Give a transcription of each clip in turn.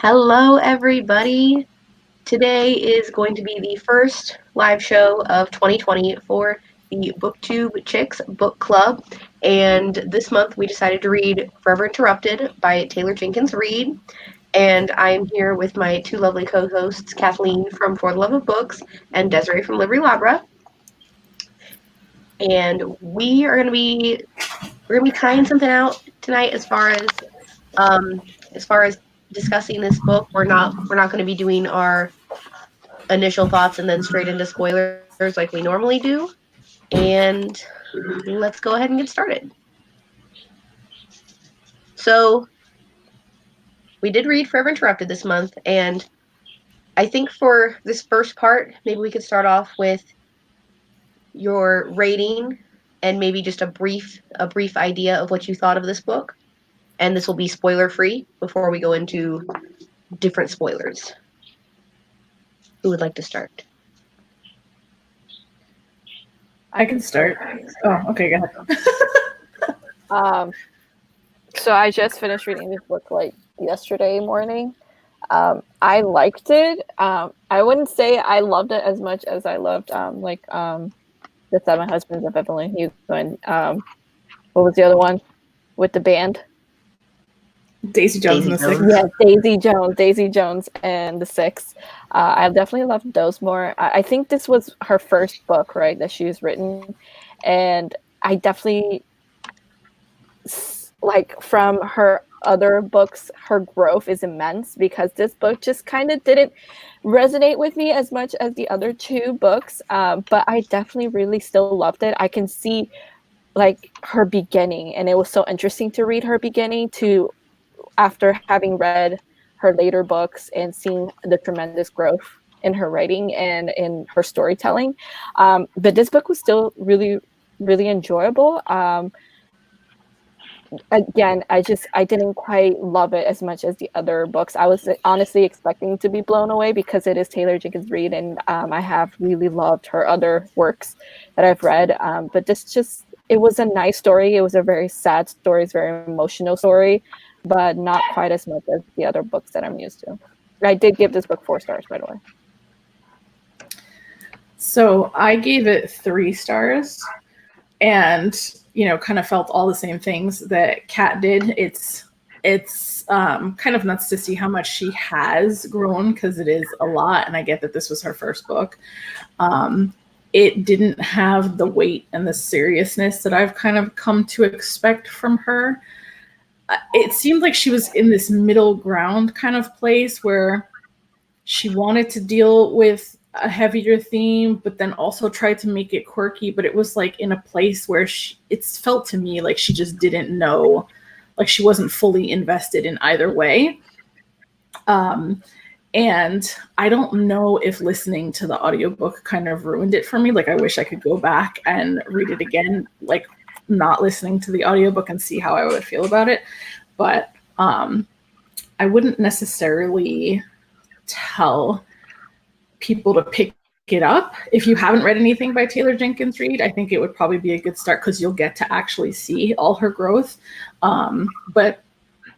Hello, everybody. Today is going to be the first live show of 2020 for the Booktube Chicks Book Club. And this month we decided to read Forever Interrupted by Taylor Jenkins Reid. And I'm here with my two lovely co-hosts, Kathleen from For the Love of Books and Desiree from Livery Labra. And we're gonna be trying something out tonight as far as discussing this book. We're not going to be doing our initial thoughts and then straight into spoilers like we normally do. And let's go ahead and get started. So we did read Forever Interrupted this month, and I think for this first part, maybe we could start off with your rating and maybe just a brief idea of what you thought of this book. And this will be spoiler free before we go into different spoilers. Who would like to start? I can start. Oh, okay, go ahead. So I just finished reading this book like yesterday morning. I liked it. I wouldn't say I loved it as much as I loved The Seven Husbands of Evelyn Hugo and what was the other one with the band? Daisy Jones and the Six. Yeah, Daisy Jones and the Six. I definitely loved those more. I think this was her first book, right, that she's written. And I definitely, like, from her other books, her growth is immense because this book just kind of didn't resonate with me as much as the other two books. But I definitely really still loved it. I can see, like, her beginning, and it was so interesting to read her beginning after having read her later books and seeing the tremendous growth in her writing and in her storytelling. But this book was still really, really enjoyable. Again, I didn't quite love it as much as the other books. I was honestly expecting to be blown away because it is Taylor Jenkins Reid, and I have really loved her other works that I've read. But it was a nice story. It was a very sad story. It's a very emotional story, but not quite as much as the other books that I'm used to. I did give this book 4 stars, by the way. So I gave it 3 stars and, kind of felt all the same things that Kat did. It's kind of nuts to see how much she has grown because it is a lot. And I get that this was her first book. It didn't have the weight and the seriousness that I've kind of come to expect from her. It seemed like she was in this middle ground kind of place where she wanted to deal with a heavier theme, but then also tried to make it quirky. But it was like in a place where it felt to me like she just didn't know, like she wasn't fully invested in either way. And I don't know if listening to the audiobook kind of ruined it for me. Like, I wish I could go back and read it again, like not listening to the audiobook and see how I would feel about it. But I wouldn't necessarily tell people to pick it up. If you haven't read anything by Taylor Jenkins Reid, I think it would probably be a good start because you'll get to actually see all her growth. But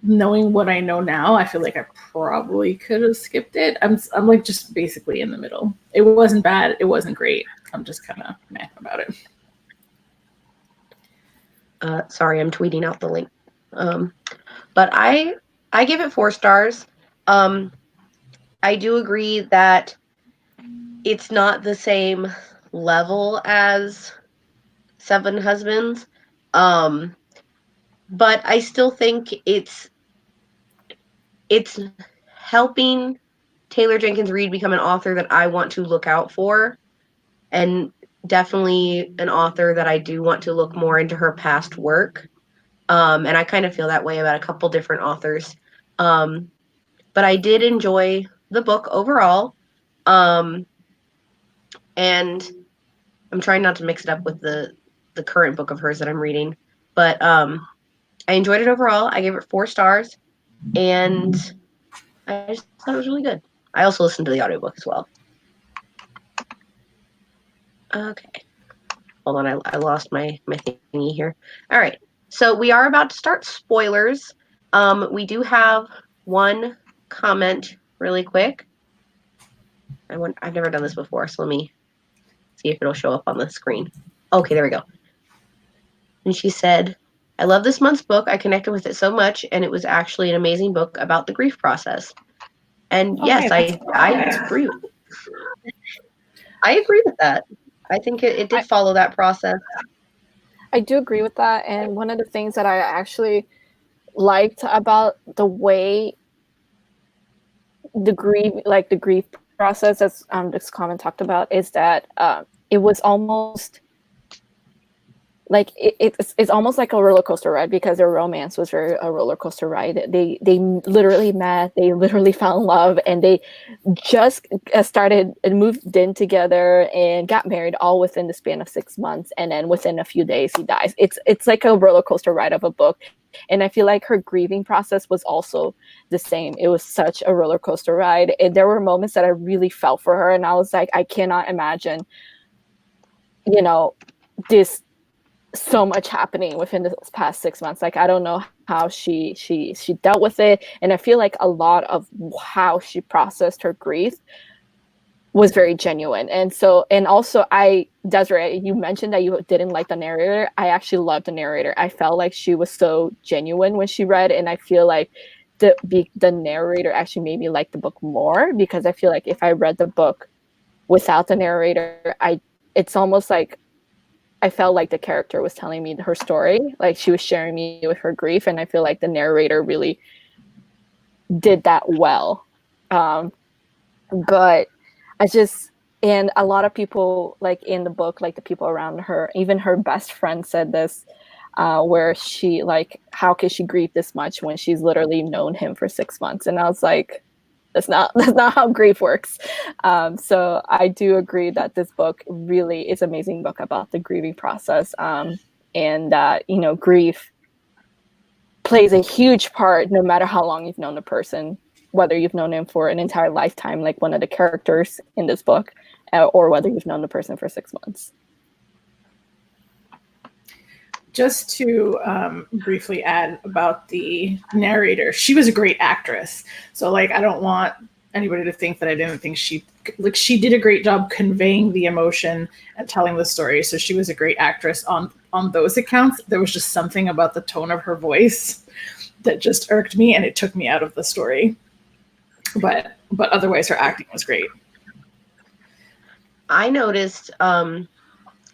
knowing what I know now, I feel like I probably could have skipped it. I'm like just basically in the middle. It wasn't bad. It wasn't great. I'm just kind of meh about it. Sorry, I'm tweeting out the link. But I give it 4 stars. I do agree that it's not the same level as Seven Husbands. But I still think it's helping Taylor Jenkins Reid become an author that I want to look out for, and definitely an author that I do want to look more into her past work. And I kind of feel that way about a couple different authors. But I did enjoy the book overall. And I'm trying not to mix it up with the current book of hers that I'm reading. But I enjoyed it overall. I gave it 4 stars. And I just thought it was really good. I also listened to the audiobook as well. Okay. Hold on, I lost my thingy here. All right. So we are about to start spoilers. We do have one comment really quick. I've never done this before, so let me see if it'll show up on the screen. Okay, there we go. And she said, I love this month's book. I connected with it so much, and it was actually an amazing book about the grief process. And yes, I agree. I agree with that. I think it did follow that process. I do agree with that. And one of the things that I actually liked about the way the grief process, as this comment talked about, is that it was almost like it's almost like a roller coaster ride, because their romance was very a roller coaster ride. They literally met, they literally fell in love, and they just started and moved in together and got married all within the span of 6 months, and then within a few days he dies. It's like a roller coaster ride of a book. And I feel like her grieving process was also the same. It was such a roller coaster ride. And there were moments that I really felt for her, and I was like, I cannot imagine, this so much happening within the past 6 months. Like, I don't know how she dealt with it. And I feel like a lot of how she processed her grief was very genuine. And also Desiree, you mentioned that you didn't like the narrator. I actually loved the narrator. I felt like she was so genuine when she read, and I feel like the narrator actually made me like the book more, because I feel like if I read the book without the narrator, it's almost like I felt like the character was telling me her story, like she was sharing me with her grief, and I feel like the narrator really did that well. But and a lot of people, like in the book, like the people around her, even her best friend said this, where she, like, how could she grieve this much when she's literally known him for 6 months? And I was like, that's not how grief works. So I do agree that this book really is an amazing book about the grieving process. And that, grief plays a huge part no matter how long you've known the person, whether you've known him for an entire lifetime, like one of the characters in this book, or whether you've known the person for 6 months. Just to briefly add about the narrator, she was a great actress. So, like, I don't want anybody to think that I didn't think she did a great job conveying the emotion and telling the story. So she was a great actress on those accounts. There was just something about the tone of her voice that just irked me, and it took me out of the story. But otherwise, her acting was great. I noticed,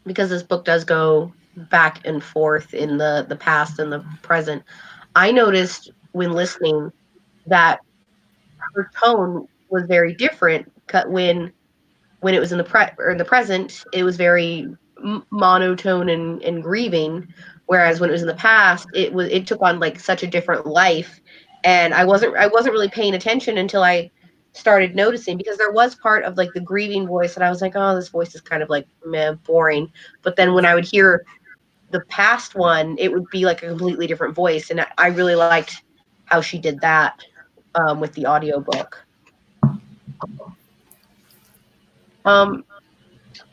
because this book does go back and forth in the past and the present, I noticed when listening that her tone was very different. When it was in the present, it was very monotone and grieving, whereas when it was in the past, it took on like such a different life. And I wasn't really paying attention until I started noticing, because there was part of like the grieving voice that I was like, oh, this voice is kind of like boring. But then when I would hear the past one, it would be like a completely different voice, and I really liked how she did that with the audiobook.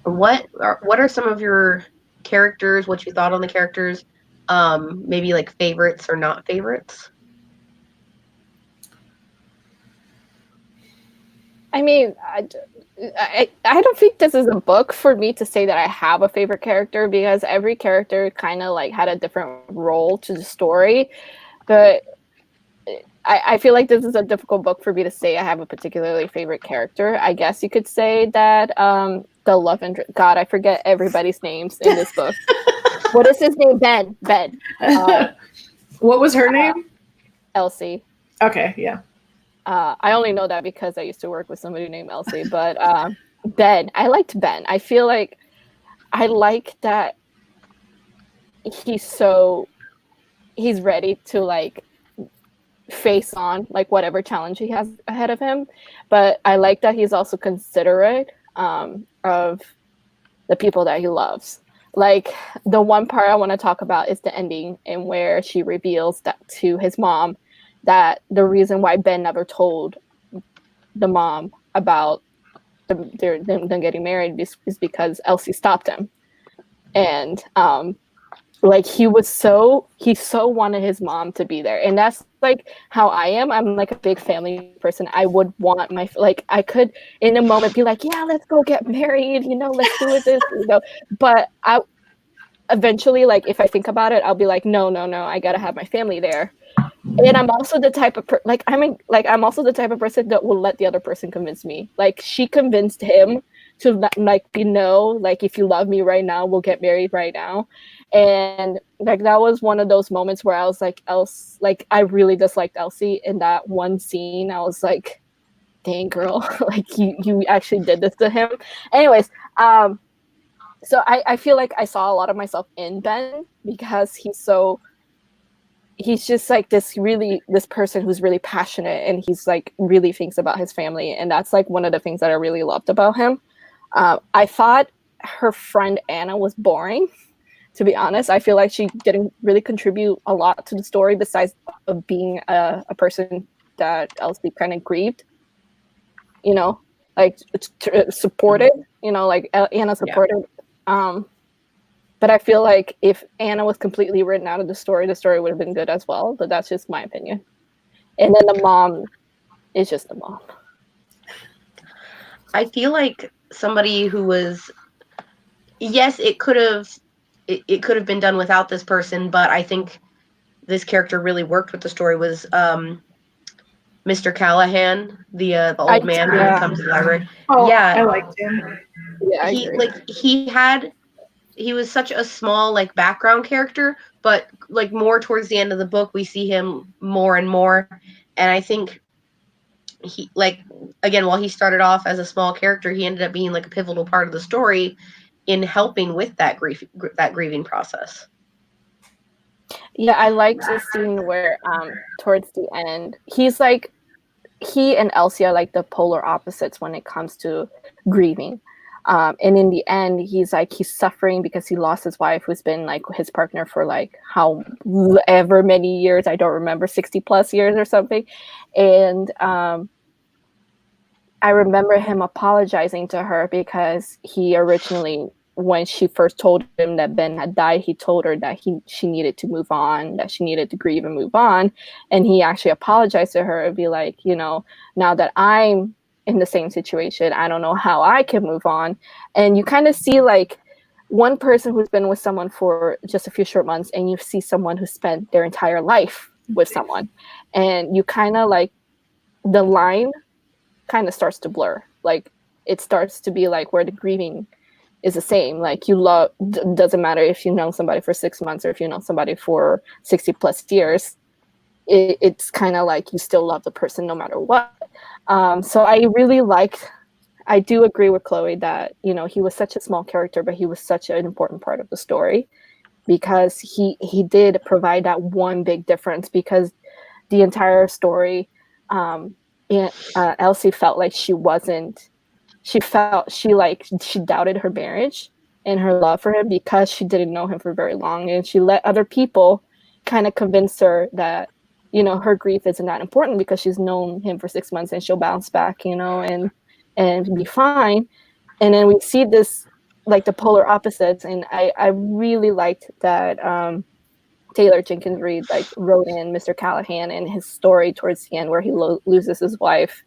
What are some of your characters? What you thought on the characters? Maybe like favorites or not favorites? I mean, I don't think this is a book for me to say that I have a favorite character, because every character kind of like had a different role to the story. But I feel like this is a difficult book for me to say I have a particularly favorite character. I guess you could say that the love interest. God, I forget everybody's names in this book. What is his name? Ben. What was her name? Elsie. Okay, yeah. I only know that because I used to work with somebody named Elsie, but Ben, I liked Ben. I feel like I like that he's ready to like face on like whatever challenge he has ahead of him. But I like that he's also considerate of the people that he loves. Like, the one part I want to talk about is the ending, and where she reveals that to his mom, that the reason why Ben never told the mom about them getting married is because Elsie stopped him. And like he so wanted his mom to be there, and that's like how I am. I'm like a big family person. I would want my, like, I could in a moment be like, yeah, let's go get married, let's do it this, but I eventually, like, if I think about it, I'll be like, no, I gotta have my family there. And I'm also the type of I'm also the type of person that will let the other person convince me. Like, she convinced him to like, like, if you love me right now, we'll get married right now. And like, that was one of those moments where I was like, I really disliked Elsie in that one scene. I was like, dang, girl, like, you actually did this to him. Anyways, so I feel like I saw a lot of myself in Ben, because he's just like this person who's really passionate, and he's like really thinks about his family, and that's like one of the things that I really loved about him. I thought her friend Anna was boring, to be honest. I feel like she didn't really contribute a lot to the story, besides of being a person that Elsie kind of grieved, like supported, like Anna supported. Yeah. But I feel like if Anna was completely written out of the story would have been good as well. But that's just my opinion. And then the mom is just the mom. I feel like somebody who was, yes, it could have been done without this person, but I think this character really worked with the story, was Mr. Callahan, the old man who would come to the library. Oh, yeah, I liked him. Yeah, he was such a small, like, background character, but like more towards the end of the book, we see him more and more. And I think he, like, again, while he started off as a small character, he ended up being like a pivotal part of the story in helping with that grieving process. Yeah, I liked the scene where towards the end, he's like, he and Elsie are like the polar opposites when it comes to grieving. And in the end, he's suffering because he lost his wife, who's been like his partner for like however many years, I don't remember, 60 plus years or something. And I remember him apologizing to her because he originally, when she first told him that Ben had died, he told her that she needed to move on, that she needed to grieve and move on. And he actually apologized to her and be like, now that I'm in the same situation, I don't know how I can move on. And you kind of see like one person who's been with someone for just a few short months, and you see someone who spent their entire life with someone, and you kind of like, the line kind of starts to blur. Like, it starts to be like where the grieving is the same. Like, you love, doesn't matter if you know somebody for 6 months or if you know somebody for 60 plus years, it's kind of like you still love the person no matter what. So I do agree with Chloe that, he was such a small character, but he was such an important part of the story, because he did provide that one big difference, because the entire story, Elsie felt like she doubted her marriage and her love for him because she didn't know him for very long. And she let other people kind of convince her that, her grief isn't that important because she's known him for 6 months and she'll bounce back, and be fine. And then we see this, like, the polar opposites. And I really liked that Taylor Jenkins Reid like wrote in Mr. Callahan and his story towards the end where he loses his wife.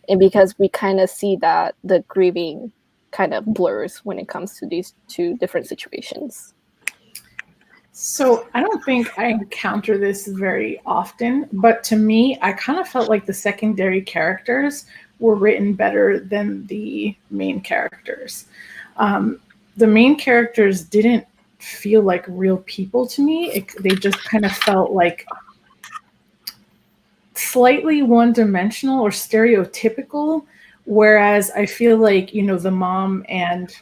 And because we kind of see that the grieving kind of blurs when it comes to these two different situations. So I don't think I encounter this very often, but to me, I kind of felt like the secondary characters were written better than the main characters. The main characters didn't feel like real people to me. They just kind of felt like slightly one-dimensional or stereotypical, whereas I feel like, the mom and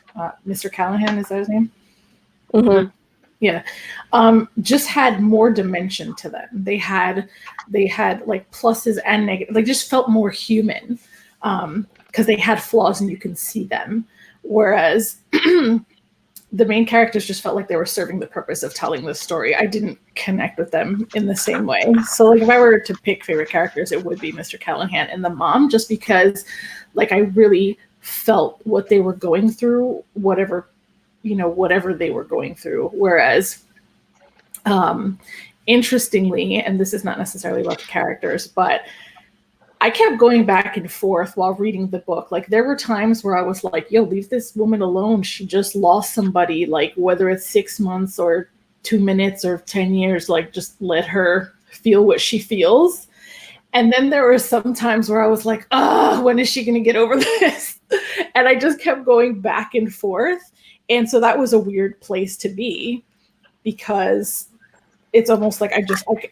Mr. Callahan, is that his name? Mm-hmm. Yeah. Just had more dimension to them. They had like pluses and negatives, like just felt more human, because they had flaws and you can see them. Whereas the main characters just felt like they were serving the purpose of telling the story. I didn't connect with them in the same way. So like if I were to pick favorite characters, it would be Mr. Callahan and the mom, just because like I really felt what they were going through, whatever they were going through. Whereas Interestingly, and this is not necessarily about the characters, but I kept going back and forth while reading the book. Like, there were times where I was like, yo, leave this woman alone. She just lost somebody, like, whether it's 6 months or 2 minutes or 10 years, like, just let her feel what she feels. And then there were some times where I was like, when is she going to get over this? And I just kept going back and forth. And so that was a weird place to be, because it's almost like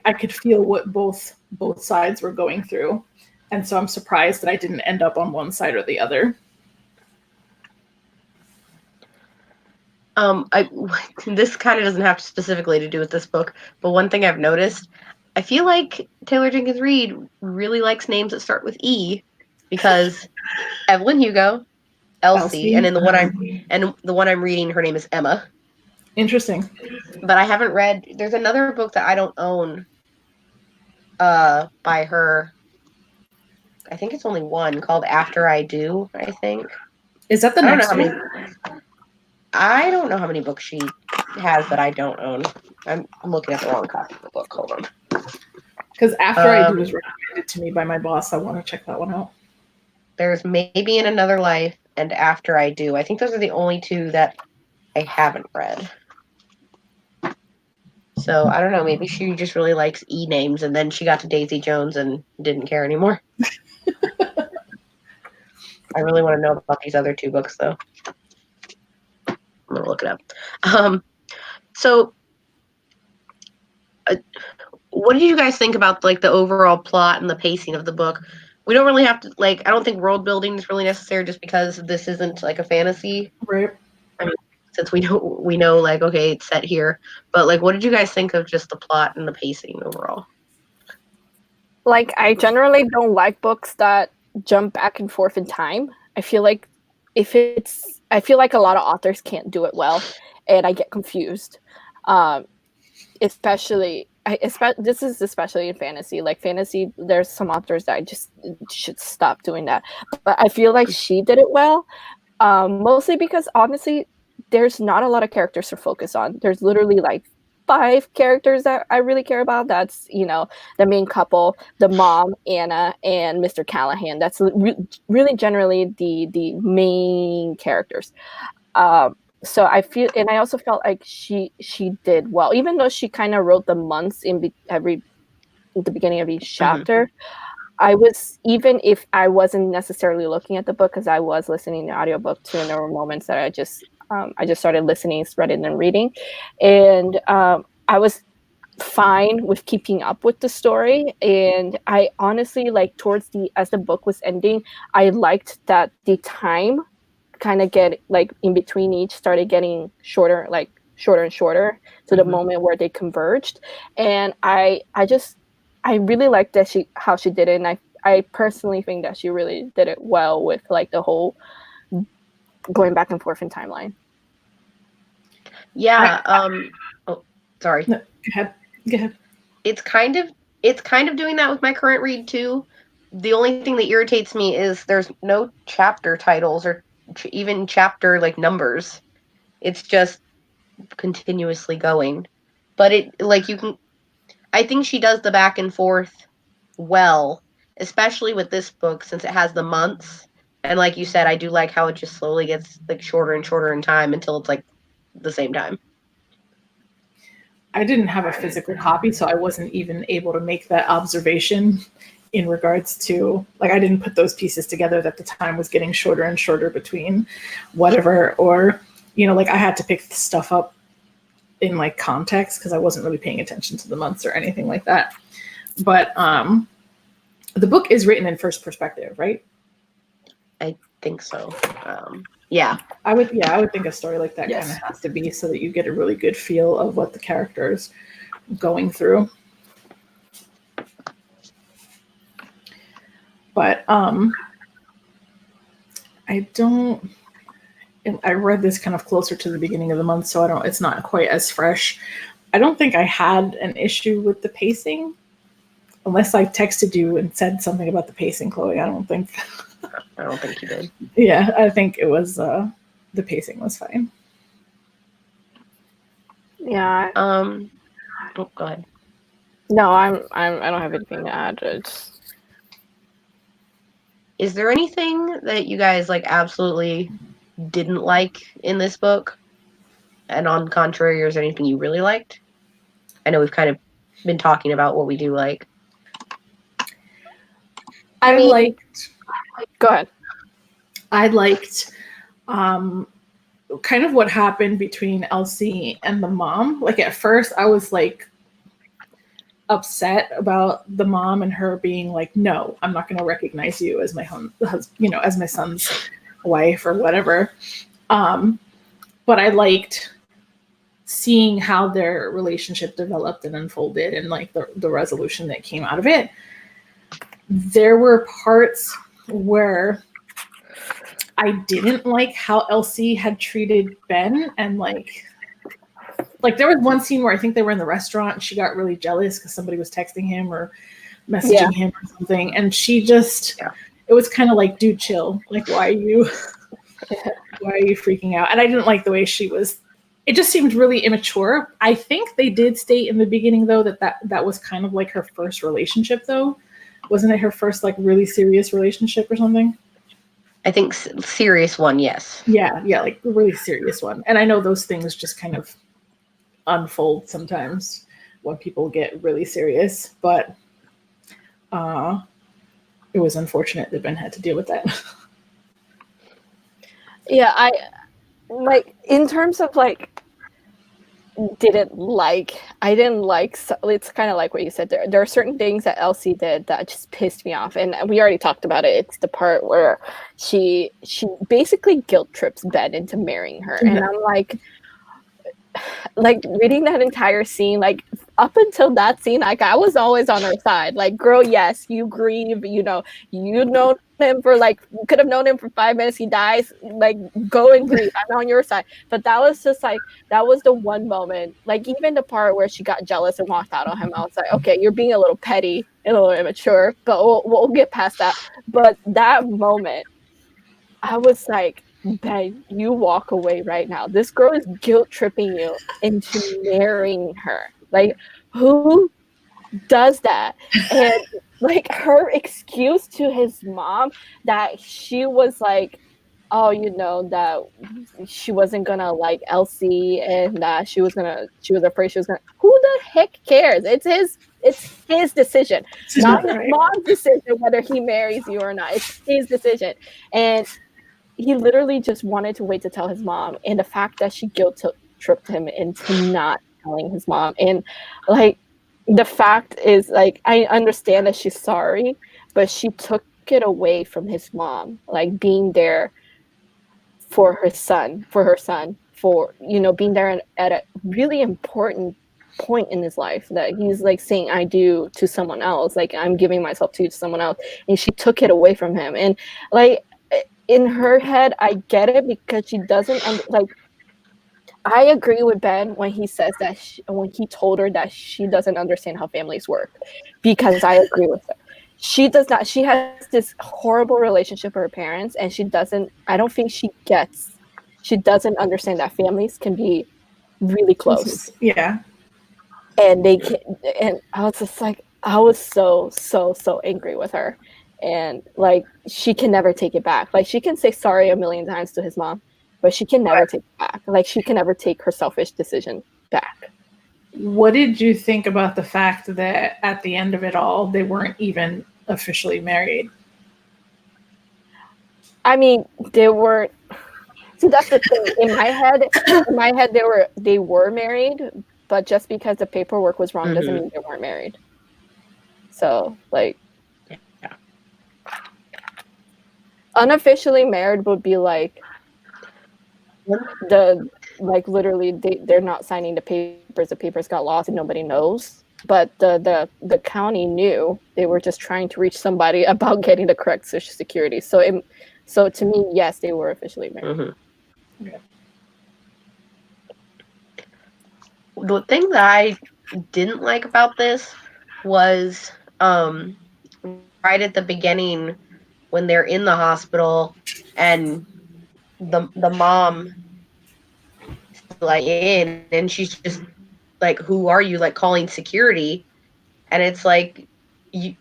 I could feel what both sides were going through. And so I'm surprised that I didn't end up on one side or the other. This kind of doesn't have specifically to do with this book, but one thing I've noticed, I feel like Taylor Jenkins Reid really likes names that start with E, because Evelyn Hugo, Elsie, and in the one I'm reading, her name is Emma. Interesting. But I haven't read. There's another book that I don't own by her. I think it's only one, called After I Do, I think. Is that the next one? I don't know how many books she has that I don't own. I'm looking at the wrong copy of the book. Hold on. Because After I Do was recommended to me by my boss. I want to check that one out. There's Maybe in Another Life and After I Do. I think those are the only two that I haven't read. So I don't know. Maybe she just really likes E names, and then she got to Daisy Jones and didn't care anymore. I really want to know about these other two books, though. I'm gonna look it up. What did you guys think about, like, the overall plot and the pacing of the book? We don't really have to, like, I don't think world building is really necessary, just because this isn't like a fantasy. Right. I mean, since we know, like, okay, it's set here. But, like, what did you guys think of just the plot and the pacing overall? Like, I generally don't like books that jump back and forth in time. I feel like a lot of authors can't do it well, and I get confused. Especially in fantasy. Like, fantasy, there's some authors that I just should stop doing that. But I feel like she did it well, mostly because, honestly, there's not a lot of characters to focus on. There's literally like 5 characters that I really care about. That's, the main couple, the mom, Anna, and Mr. Callahan. That's really generally the main characters. So I feel, and I also felt like she did well, even though she kind of wrote the months at the beginning of each chapter. I was, even if I wasn't necessarily looking at the book, because I was listening to the audiobook too, and there were moments that I just started listening rather than reading, and I was fine with keeping up with the story. And I honestly, like, as the book was ending, I liked that the time kind of get, like, in between each started getting shorter and shorter to the moment where they converged. And I really liked how she did it, and I personally think that she really did it well with, like, the whole going back and forth in timeline. Yeah. Sorry. No, go ahead. It's kind of doing that with my current read too. The only thing that irritates me is there's no chapter titles or even chapter, like, numbers. It's just continuously going. But it, like, I think she does the back and forth well, especially with this book, since it has the months. And like you said, I do like how it just slowly gets, like, shorter and shorter in time until it's, like, the same time. I didn't have a physical copy, so I wasn't even able to make that observation in regards to, like, I didn't put those pieces together that the time was getting shorter and shorter between whatever, or, like, I had to pick stuff up in, like, context, because I wasn't really paying attention to the months or anything like that. But the book is written in first perspective, right? I think so. Yeah. I would think a story like that Yes. kind of has to be, so that you get a really good feel of what the character's going through. But I read this kind of closer to the beginning of the month, so it's not quite as fresh. I don't think I had an issue with the pacing, unless I texted you and said something about the pacing, Chloe. I don't think you did. Yeah, I think it was, the pacing was fine. Yeah. Oh, go ahead. No, I don't have anything to add. Is there anything that you guys like absolutely didn't like in this book? And on the contrary, or is there anything you really liked? I know we've kind of been talking about what we do like. I liked. Go ahead. I liked kind of what happened between Elsie and the mom. Like at first, I was like upset about the mom and her being like, "No, I'm not going to recognize you as my as my son's wife or whatever." But I liked seeing how their relationship developed and unfolded, and like the resolution that came out of it. There were parts where I didn't like how Elsie had treated Ben, and like there was one scene where I think they were in the restaurant and she got really jealous because somebody was texting him or messaging him or something, and she just it was kind of like, dude, chill. Like, why are you freaking out? And I didn't like the way she was. It just seemed really immature. I think they did state in the beginning though that was kind of like her first relationship though. Wasn't it her first like really serious relationship or something? I think serious one, yes. Yeah, like a really serious one. And I know those things just kind of unfold sometimes when people get really serious, but it was unfortunate that Ben had to deal with that. Yeah, I like in terms of like I didn't like, it's kind of like what you said. There are certain things that Elsie did that just pissed me off, and we already talked about it. It's the part where she basically guilt trips Ben into marrying her, and I'm like reading that entire scene, like up until that scene, like I was always on her side. Like, girl, yes, you grieve, you know him for like, you could have known him for 5 minutes, he dies, like go and grieve, I'm on your side. But that was just like, that was the one moment, like even the part where she got jealous and walked out on him, I was like, okay, you're being a little petty and a little immature, but we'll get past that. But that moment, I was like, Ben, you walk away right now. This girl is guilt tripping you into marrying her. Like, who does that? And like her excuse to his mom that she was like, oh, that she wasn't gonna like Elsie, and that she was afraid she was gonna. Who the heck cares? It's his decision, not his mom's decision whether he marries you or not. It's his decision, and he literally just wanted to wait to tell his mom, and the fact that she guilt tripped him into not telling his mom, and like the fact is, like, I understand that she's sorry, but she took it away from his mom, like being there for her son, being there at a really important point in his life that he's like saying I do to someone else, like I'm giving myself to someone else, and she took it away from him. And like in her head, I get it, because she doesn't I agree with Ben when he says that when he told her that she doesn't understand how families work, because I agree with her. She does not. She has this horrible relationship with her parents, and I don't think she doesn't understand that families can be really close. Yeah. And and I was just like, I was so angry with her. And like, she can never take it back. Like, she can say sorry a million times to his mom, but she can never take it back. Like, she can never take her selfish decision back. What did you think about the fact that at the end of it all, they weren't even officially married? I mean, they were. See, that's the thing. In my head, they were married, but just because the paperwork was wrong doesn't mean they weren't married. So, like, unofficially married would be like literally they're not signing the papers got lost and nobody knows, but the county knew. They were just trying to reach somebody about getting the correct Social Security. So to me, yes, they were officially married. Okay. The thing that I didn't like about this was right at the beginning when they're in the hospital and the mom is like in, and she's just like, who are you? Like, calling security. And it's like, I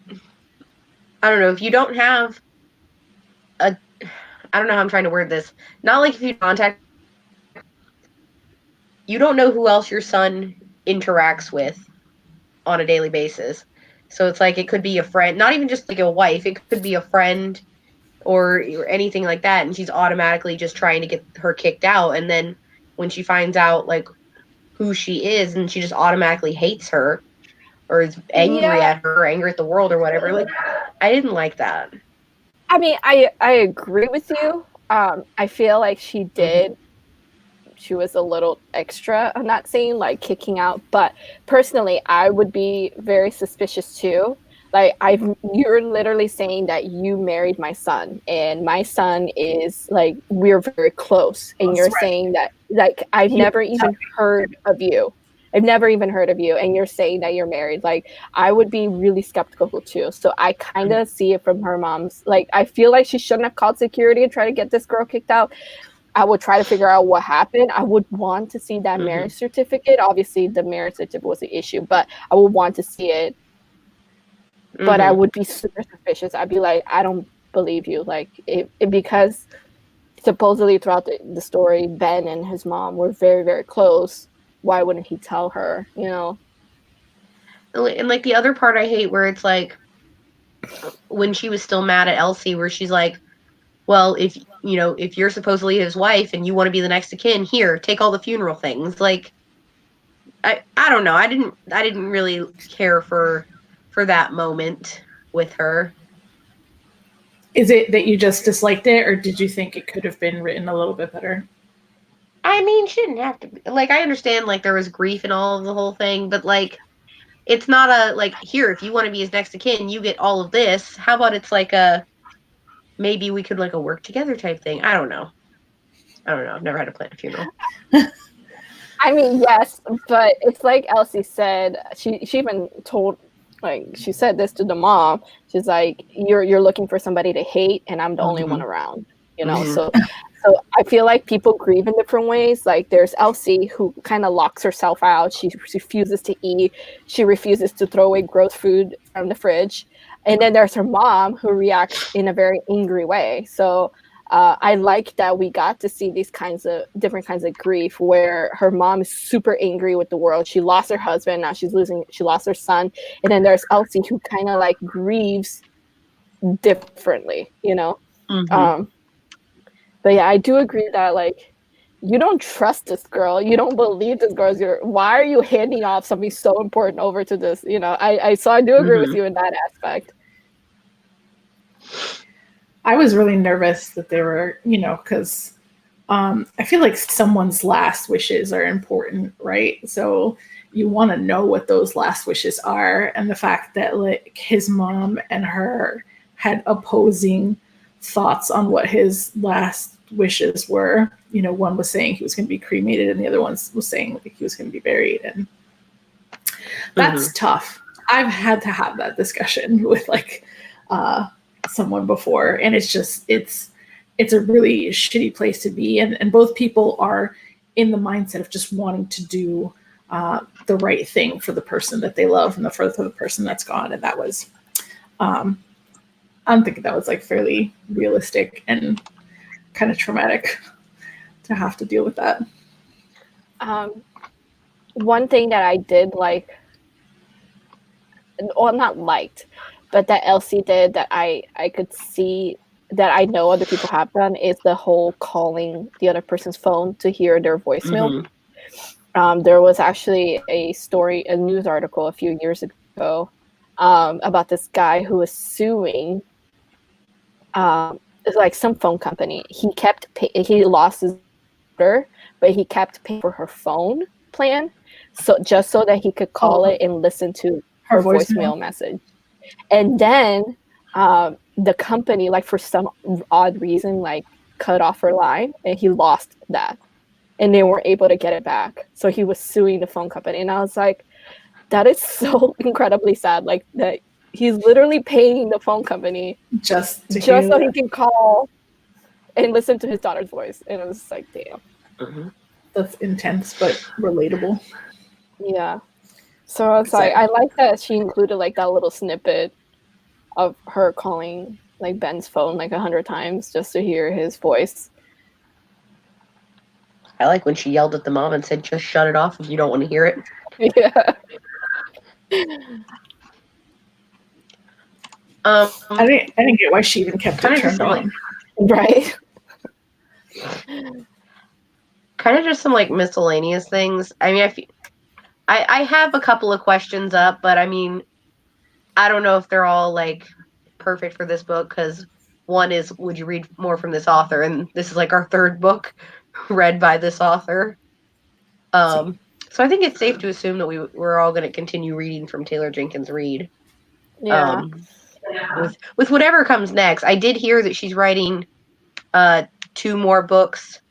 don't know, if you don't have I don't know how I'm trying to word this. Not like if you contact, you don't know who else your son interacts with on a daily basis. So it's like, it could be a friend, not even just like a wife, it could be a friend or anything like that. And she's automatically just trying to get her kicked out. And then when she finds out like who she is, and she just automatically hates her or is angry at her, or angry at the world or whatever. Like, I didn't like that. I mean, I agree with you. I feel like she did. She was a little extra. I'm not saying like kicking out, but personally, I would be very suspicious too. Like, you're literally saying that you married my son, and my son is like, we're very close, and you're saying that like I've never even heard of you. I've never even heard of you, and you're saying that you're married. Like, I would be really skeptical too. So I kind of see it from her mom's. Like, I feel like she shouldn't have called security and tried to get this girl kicked out. I would try to figure out what happened. I would want to see that marriage certificate. Obviously, the marriage certificate was the issue, but I would want to see it. But I would be super suspicious. I'd be like, I don't believe you. Like, because supposedly throughout the story, Ben and his mom were very, very close. Why wouldn't he tell her, you know? And like the other part I hate, where it's like, when she was still mad at Elsie, where she's like, well, if you're supposedly his wife and you want to be the next of kin, here, take all the funeral things. Like, I don't know. I didn't really care for that moment with her. Is it that you just disliked it, or did you think it could have been written a little bit better? I mean, she didn't have to be. Like, I understand, like, there was grief and all of the whole thing, but, like, it's not a, like, here, if you want to be his next of kin, you get all of this. How about it's like a, maybe we could, like, a work together type thing. I don't know. I've never had to plan a funeral. I mean, yes, but it's like Elsie said, she even told, like, she said this to the mom. She's like, you're looking for somebody to hate, and I'm the only one around, you know? So I feel like people grieve in different ways. Like, there's Elsie, who kind of locks herself out. She refuses to eat. She refuses to throw away gross food from the fridge. And then there's her mom, who reacts in a very angry way. So I like that we got to see these different kinds of grief, where her mom is super angry with the world. She lost her husband. Now she lost her son. And then there's Elsie, who kind of like grieves differently, you know? But yeah, I do agree that, like, you don't trust this girl. You don't believe this girl. Why are you handing off something so important over to this? You know, so I do agree with you in that aspect. I was really nervous that they were, because I feel like someone's last wishes are important, right? So you want to know what those last wishes are. And the fact that, like, his mom and her had opposing thoughts on what his last wishes were. One was saying he was going to be cremated, and the other one was saying like he was going to be buried. And that's tough. I've had to have that discussion with like someone before, and it's a really shitty place to be. And both people are in the mindset of just wanting to do the right thing for the person that they love and for the person that's gone. And that was, I'm thinking that was like fairly realistic and kind of traumatic to have to deal with that. One thing that I did like, or not liked, but that Elsie did that I could see that I know other people have done, is the whole calling the other person's phone to hear their voicemail. There was actually a news article a few years ago about this guy who was suing like some phone company. He lost his daughter, but he kept paying for her phone plan, so just so that he could call it and listen to her voicemail message. And then the company, like, for some odd reason, like, cut off her line, and he lost that, and they weren't able to get it back. So he was suing the phone company, and I was like, that is so incredibly sad. Like, that he's literally paying the phone company just so he can call and listen to his daughter's voice. And it was like, damn. That's intense, but relatable. Yeah. So it's like I like that she included like that little snippet of her calling like Ben's phone like 100 times just to hear his voice. I like when she yelled at the mom and said, "Just shut it off if you don't want to hear it." Yeah. I didn't get why she even kept it turned on. Right. Kind of just some like miscellaneous things. I mean, I have a couple of questions up, but I mean, I don't know if they're all like perfect for this book, because one is, would you read more from this author? And this is like our third book read by this author. So I think it's safe to assume that we're all going to continue reading from Taylor Jenkins Reid. Yeah. With whatever comes next. I did hear that she's writing 2 more books.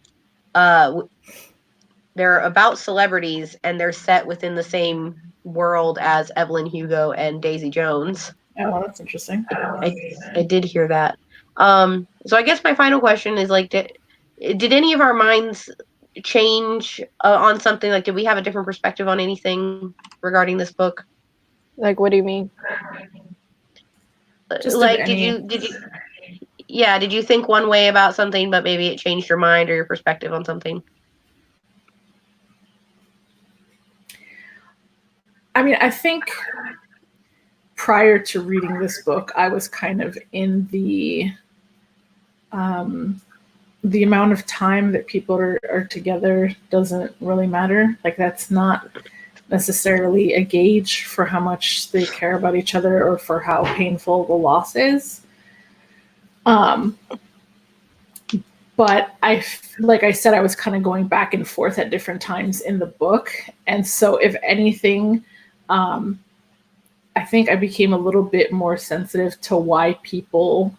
They're about celebrities, and they're set within the same world as Evelyn Hugo and Daisy Jones. Oh, that's interesting. I did hear that. So I guess my final question is like, did any of our minds change on something? Like, did we have a different perspective on anything regarding this book? Like, what do you mean? Just like, did you think one way about something, but maybe it changed your mind or your perspective on something? I mean, I think prior to reading this book, I was kind of in the amount of time that people are together doesn't really matter. Like, that's not necessarily a gauge for how much they care about each other or for how painful the loss is. But like I said, I was kind of going back and forth at different times in the book. And so if anything, I think I became a little bit more sensitive to why people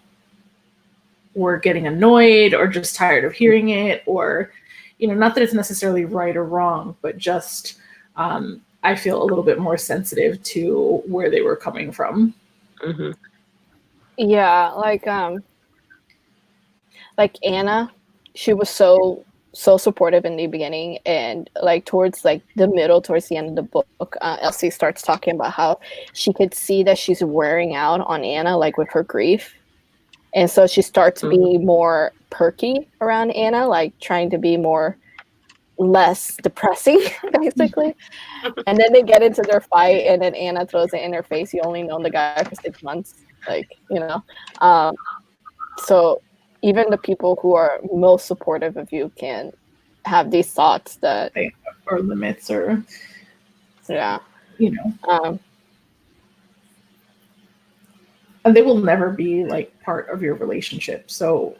were getting annoyed or just tired of hearing it, or, not that it's necessarily right or wrong, but just I feel a little bit more sensitive to where they were coming from. Mm-hmm. Yeah, like Anna, she was so supportive in the beginning, and like towards like the middle, towards the end of the book, Elsie starts talking about how she could see that she's wearing out on Anna, like with her grief, and so she starts to be more perky around Anna, like trying to be less depressing, basically. And then they get into their fight, and then Anna throws it in her face, "You only known the guy for 6 months," so even the people who are most supportive of you can have these thoughts that or limits, or and they will never be like part of your relationship. So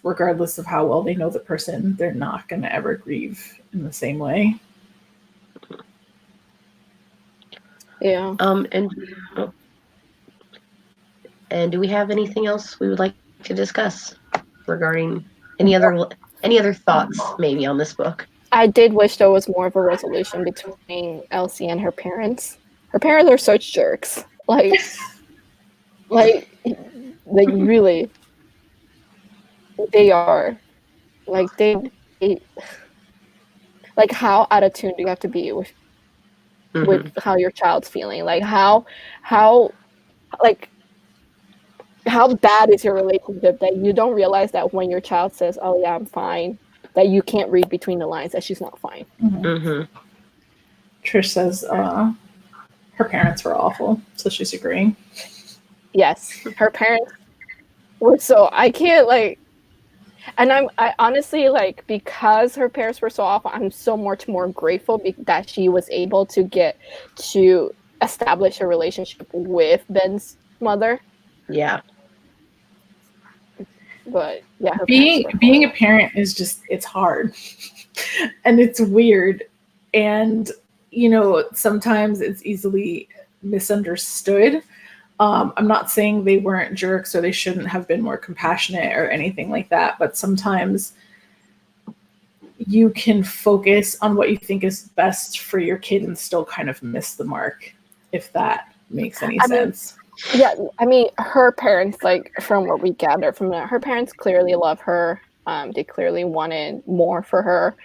regardless of how well they know the person, they're not going to ever grieve in the same way. Yeah. And do we have anything else we would like to discuss regarding any other thoughts maybe on this book? I did wish there was more of a resolution between Elsie and her parents. Her parents are such jerks. Like really, they are. Like they like, how out of tune do you have to be with how your child's feeling? Like how bad is your relationship that you don't realize that when your child says, "Oh yeah, I'm fine," that you can't read between the lines that she's not fine. Trish says her parents were awful, so she's agreeing. Yes, her parents were so, I can't like, and I honestly, like, because her parents were so awful, I'm so much more grateful that she was able to get to establish a relationship with Ben's mother. Yeah. But yeah, being a parent is just, it's hard and it's weird, and sometimes it's easily misunderstood. I'm not saying they weren't jerks or they shouldn't have been more compassionate or anything like that, but sometimes you can focus on what you think is best for your kid and still kind of miss the mark, if that makes any sense. Yeah, I mean, her parents, like, from what we gather from that, her parents clearly love her. They clearly wanted more for her.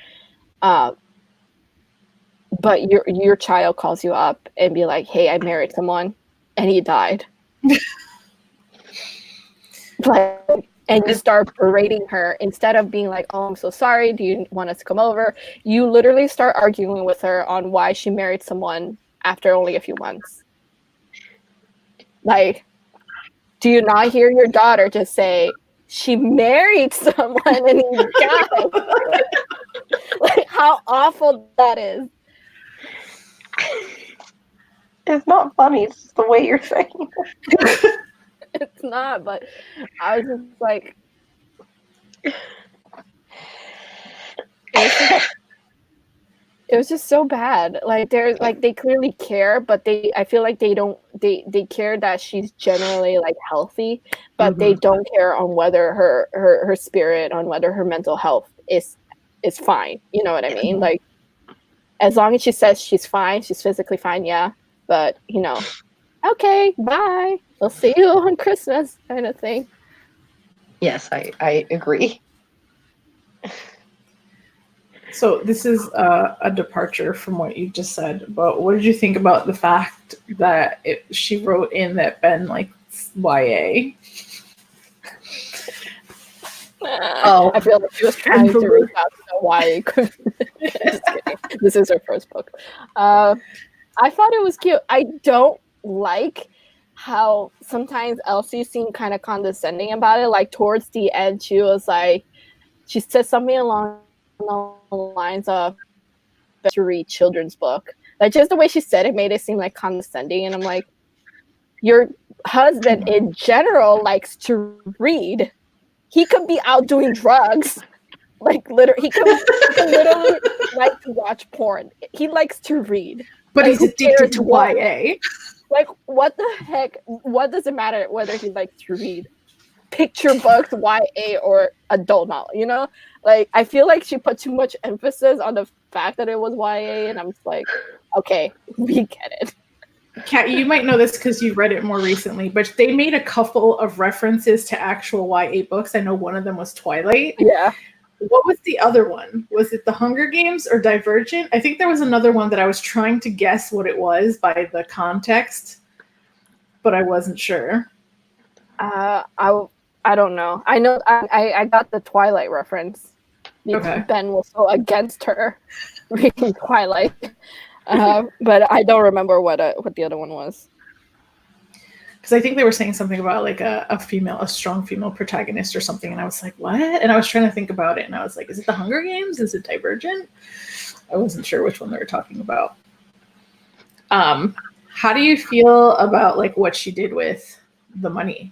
but your child calls you up and be like, hey, I married someone and he died. Like, and you start berating her instead of being like, oh, I'm so sorry, do you want us to come over? You literally start arguing with her on why she married someone after only a few months. Like, do you not hear your daughter just say she married someone and he died? Like, how awful that is. It's not funny. It's just the way you're saying it. It's not, but I was just like, it was just so bad. Like, there's like, they clearly care, but I feel like they don't, they care that she's generally like healthy, but they don't care on whether her spirit, on whether her mental health is fine. You know what I mean? Like, as long as she says she's fine, she's physically fine, yeah. But, you know, okay, bye. We'll see you on Christmas, kind of thing. Yes, I agree. So this is a departure from what you just said, but what did you think about the fact that she wrote in that Ben likes YA? Oh, I feel like she was trying to reach out to YA. Just kidding. This is her first book. I thought it was cute. I don't like how sometimes Elsie seemed kind of condescending about it. Like, towards the end, she was like, she said something along the lines of to read children's book. Like, just the way she said it made it seem like condescending, and I'm like, your husband in general likes to read. He could be out doing drugs. Like, literally, he could literally like to watch porn. He likes to read, but like, he's addicted to YA. Like, what the heck? What does it matter whether he likes to read picture books, YA, or adult novel? You know, like, I feel like she put too much emphasis on the fact that it was YA, and I'm just like, okay, we get it. Kat, you might know this because you've read it more recently, but they made a couple of references to actual YA books. I know one of them was Twilight. Yeah. What was the other one? Was it The Hunger Games or Divergent? I think there was another one that I was trying to guess what it was by the context, but I wasn't sure. I don't know. I know I got the Twilight reference. Okay. Ben was so against her reading Twilight, but I don't remember what the other one was. Because I think they were saying something about like a strong female protagonist or something, and I was like, what? And I was trying to think about it, and I was like, is it The Hunger Games? Is it Divergent? I wasn't sure which one they were talking about. How do you feel about like what she did with the money?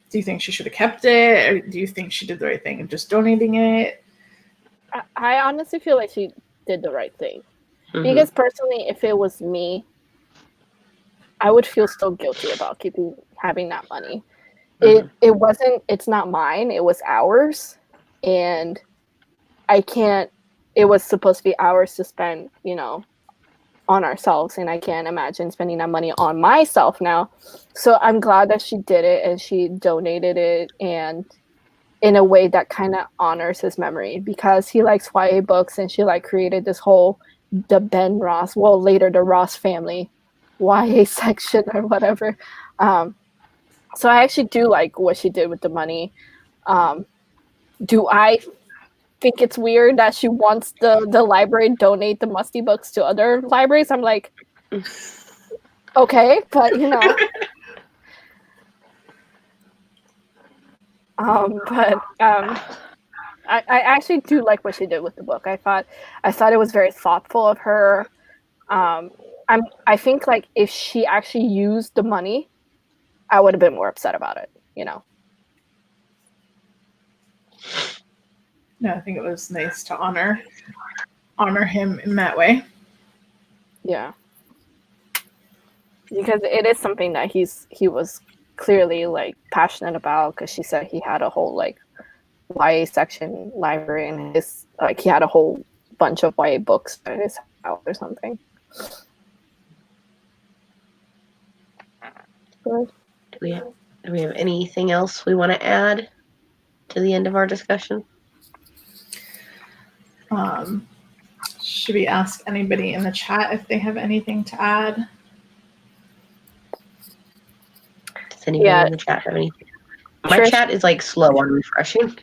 Do you think she should have kept it, or do you think she did the right thing and just donating it? I honestly feel like she did the right thing. Because personally, if it was me, I would feel so guilty about having that money. It's not mine, it was ours. And it was supposed to be ours to spend, you know, on ourselves, and I can't imagine spending that money on myself now. So I'm glad that she did it and she donated it, and in a way that kind of honors his memory, because he likes YA books, and she like created this whole the Ben Ross, well, later the Ross family YA section or whatever. So I actually do like what she did with the money. Do I think it's weird that she wants the library to donate the musty books to other libraries? I'm like, okay, but you know. I actually do like what she did with the book. I thought it was very thoughtful of her. I think like if she actually used the money, I would have been more upset about it, you know. No, I think it was nice to honor him in that way. Yeah. Because it is something that he was clearly like passionate about, because she said he had a whole like YA section library, and his like he had a whole bunch of YA books at his house or something. Good. Do we have anything else we want to add to the end of our discussion? Should we ask anybody in the chat if they have anything to add? Does anybody in the chat have anything? My chat is like slow on refreshing.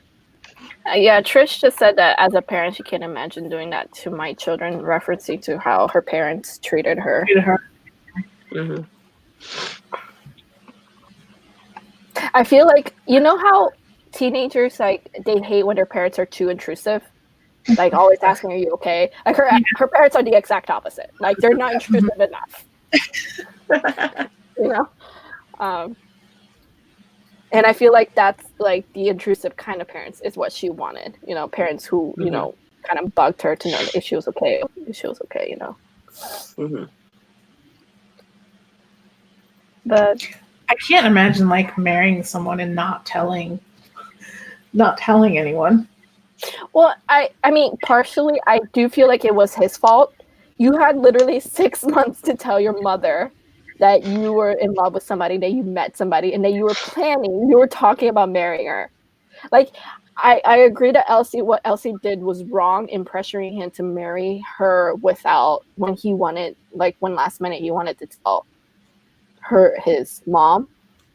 Yeah, Trish just said that as a parent, she can't imagine doing that to my children, referencing to how her parents treated her. Mm-hmm. I feel like, you know how teenagers, like, they hate when their parents are too intrusive? Like, always asking, are you okay? Like, her parents are the exact opposite. Like, they're not intrusive enough. You know? And I feel like that's, like, the intrusive kind of parents is what she wanted. You know, parents who, you know, kind of bugged her to know if she was okay. If she was okay, you know? Mm-hmm. But I can't imagine, like, marrying someone and not telling anyone. Well, I mean, partially, I do feel like it was his fault. You had literally 6 months to tell your mother that you were in love with somebody, that you met somebody, and that you were talking about marrying her. Like, I agree that what Elsie did was wrong in pressuring him to marry her without, when last minute he wanted to tell his mom.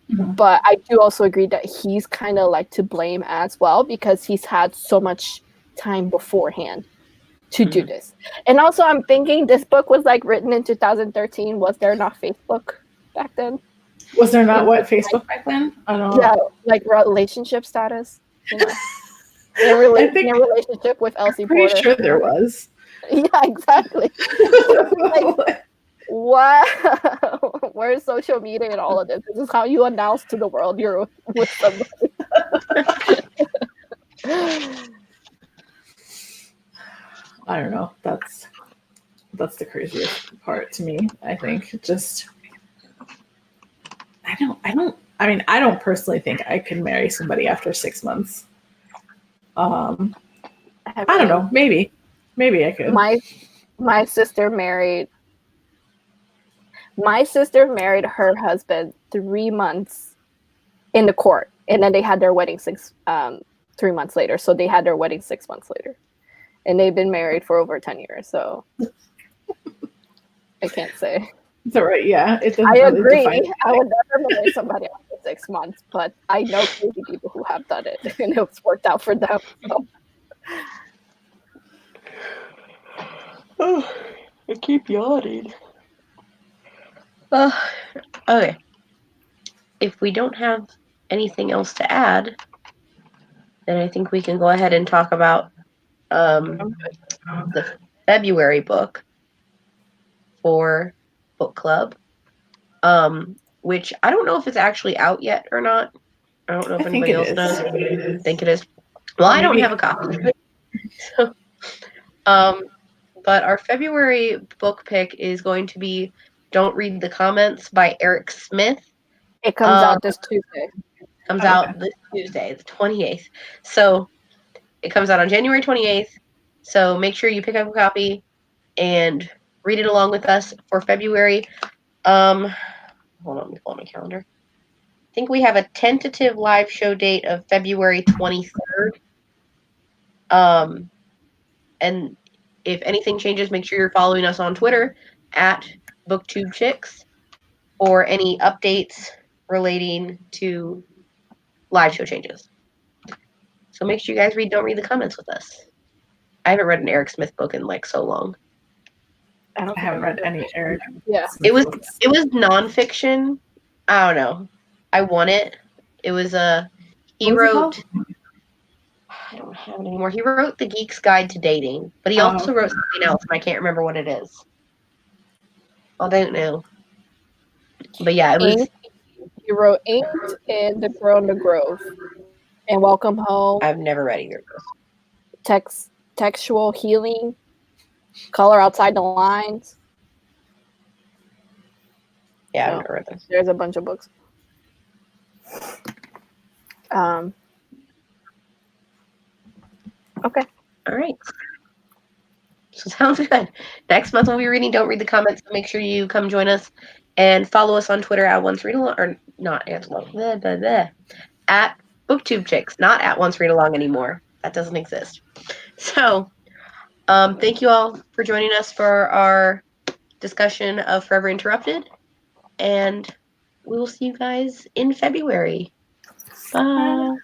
But I do also agree that he's kind of like to blame as well, because he's had so much time beforehand to do this. And also, I'm thinking this book was like written in 2013. Was there not Facebook back then? Was there not Facebook back then? I don't know. Yeah, like relationship status. You know? in a relationship with Elsie Porter. Pretty sure there was. Yeah, exactly. Like, wow, where's social media and all of this? This is how you announce to the world you're with somebody. I don't know. That's the craziest part to me. I think I don't personally think I could marry somebody after 6 months. I don't know. Maybe I could. My sister married her husband 3 months in the court, and then they had their wedding 3 months later. So they had their wedding 6 months later, and they've been married for over 10 years. So I can't say. It's all right. Yeah, I agree. I would never marry somebody after 6 months, but I know crazy people who have done it, and it's worked out for them. So. Oh, I keep yawning. Okay. If we don't have anything else to add, then I think we can go ahead and talk about the February book for book club, which I don't know if it's actually out yet or not. I don't know if anybody else knows. I think it is. Well, I don't have a copy. So, but our February book pick is going to be Don't Read the Comments by Eric Smith. It comes out this Tuesday. Out this Tuesday, the 28th. So it comes out on January 28th. So make sure you pick up a copy and read it along with us for February. Hold on, let me pull up my calendar. I think we have a tentative live show date of February 23rd. And if anything changes, make sure you're following us on Twitter at Booktube Chicks for any updates relating to live show changes. So make sure you guys Don't Read the Comments with us. I haven't read an Eric Smith book in like so long. I haven't read any Eric. Yeah. It was nonfiction. I don't know. I won it. It was he wrote. I don't have it anymore. He wrote The Geek's Guide to Dating, but he also wrote something else, and I can't remember what it is. I don't know. But yeah, it was. He wrote Inked and The Girl in the Grove and Welcome Home. I've never read either of those. Textual Healing, Color Outside the Lines. Yeah, I've never read those. There's a bunch of books. Okay. All right. So sounds good. Next month we'll be reading Don't Read the Comments. So make sure you come join us and follow us on Twitter at Once Read Along, or not at Booktube Chicks, not at Once Read Along anymore. That doesn't exist. So Thank you all for joining us for our discussion of Forever Interrupted. And we will see you guys in February. Bye.